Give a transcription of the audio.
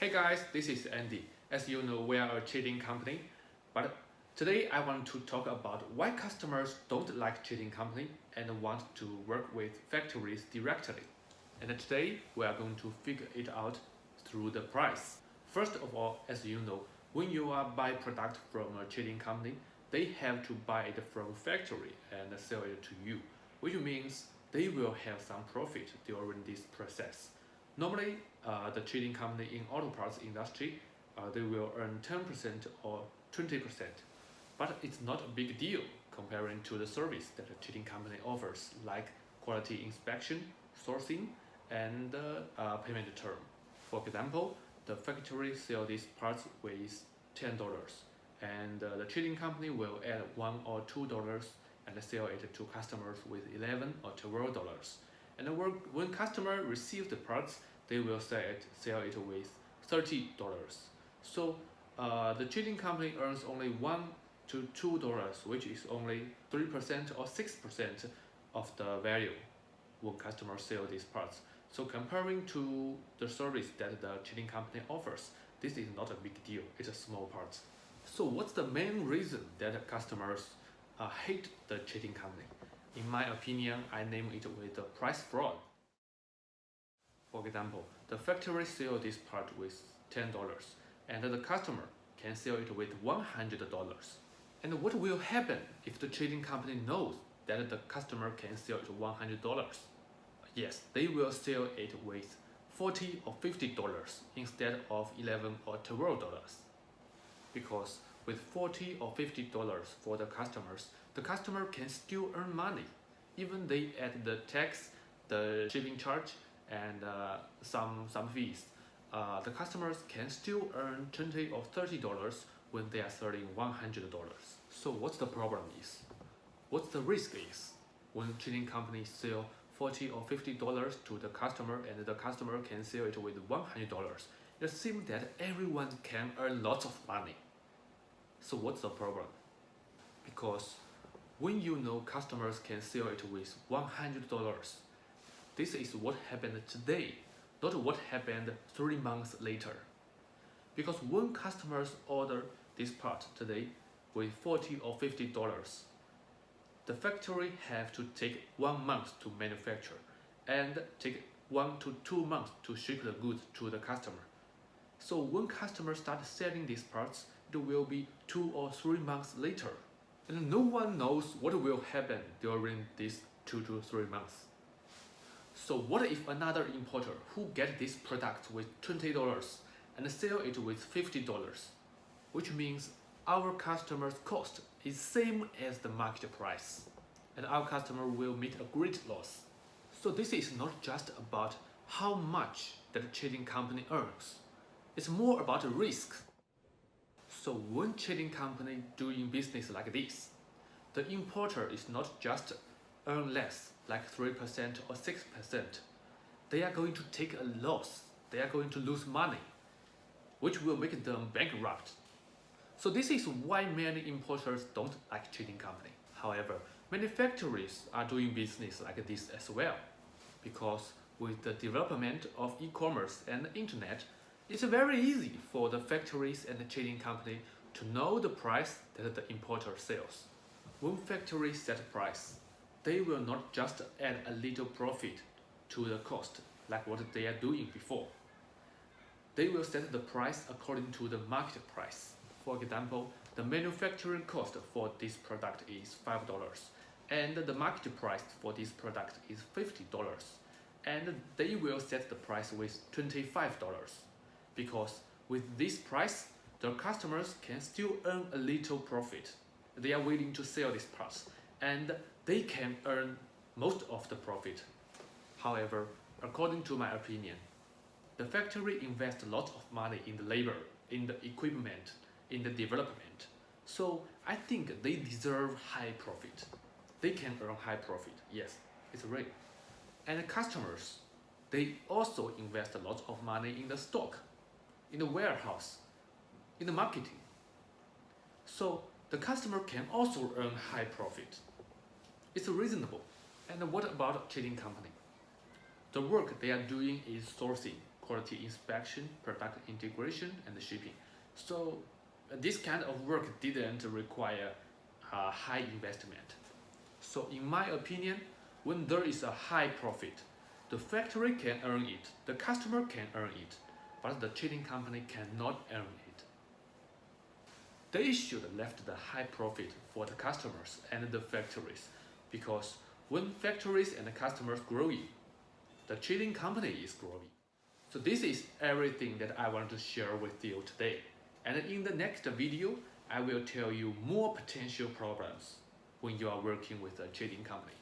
Hey guys, this is Andy. As you know, we are a trading company, but today I want to talk about why customers don't like trading company and want to work with factories directly. And today we are going to figure it out through the price. First of all, as you know, when you are buy product from a trading company, they have to buy it from factory and sell it to you, which means they will have some profit during this process. Normally, the trading company in auto parts industry, they will earn 10% or 20%, but it's not a big deal comparing to the service that a trading company offers, like quality inspection, sourcing, and payment term. For example, the factory sell these parts with $10, and the trading company will add $1 or $2 and sell it to customers with $11 or $12. And when customer receives the parts, they will sell it with $30. So the trading company earns only $1 to $2, which is only 3% or 6% of the value when customers sell these parts. So comparing to the service that the trading company offers, this is not a big deal. It's a small part. So what's the main reason that customers hate the trading company? In my opinion, I name it with the price fraud. For example, the factory sells this part with $10 and the customer can sell it with $100. And what will happen if the trading company knows that the customer can sell it $100? Yes, they will sell it with $40 or $50 instead of $11 or $12. Because with $40 or $50 for the customer can still earn money. Even they add the tax, the shipping charge, and some fees. The customers can still earn $20 or $30 when they are selling $100. So what's the problem is? What's the risk is? When trading companies sell $40 or $50 to the customer and the customer can sell it with $100, it seems that everyone can earn lots of money. So what's the problem? Because when you know customers can sell it with $100, this is what happened today, not what happened 3 months later. Because when customers order this part today with $40 or $50, the factory have to take 1 month to manufacture and take 1 to 2 months to ship the goods to the customer. So when customers start selling these parts, it will be 2 or 3 months later. And no one knows what will happen during these 2 to 3 months. So what if another importer who get this product with $20 and sell it with $50, which means our customer's cost is same as the market price, and our customer will meet a great loss. So this is not just about how much that trading company earns. It's more about risk. So when trading company doing business like this, the importer is not just earn less, like 3% or 6%. They are going to take a loss. They are going to lose money, which will make them bankrupt. So this is why many importers don't like trading company. However, many factories are doing business like this as well, because with the development of e-commerce and the internet, it's very easy for the factories and the trading company to know the price that the importer sells. When factories set price, they will not just add a little profit to the cost like what they are doing before. They will set the price according to the market price. For example, the manufacturing cost for this product is $5 and the market price for this product is $50, and they will set the price with $25 because with this price, the customers can still earn a little profit. They are willing to sell these parts and they can earn most of the profit. However, according to my opinion, the factory invests lots of money in the labor, in the equipment, in the development. So I think they deserve high profit. They can earn high profit, yes, it's real. And the customers, they also invest a lot of money in the stock, in the warehouse, in the marketing. So the customer can also earn high profit. It's reasonable. And what about trading company? The work they are doing is sourcing, quality inspection, product integration, and shipping. So this kind of work didn't require a high investment. So in my opinion, when there is a high profit, the factory can earn it, the customer can earn it, but the trading company cannot earn it. They should left the high profit for the customers and the factories, because when factories and the customers growing, the trading company is growing. So this is everything that I want to share with you today. And in the next video, I will tell you more potential problems when you are working with a trading company.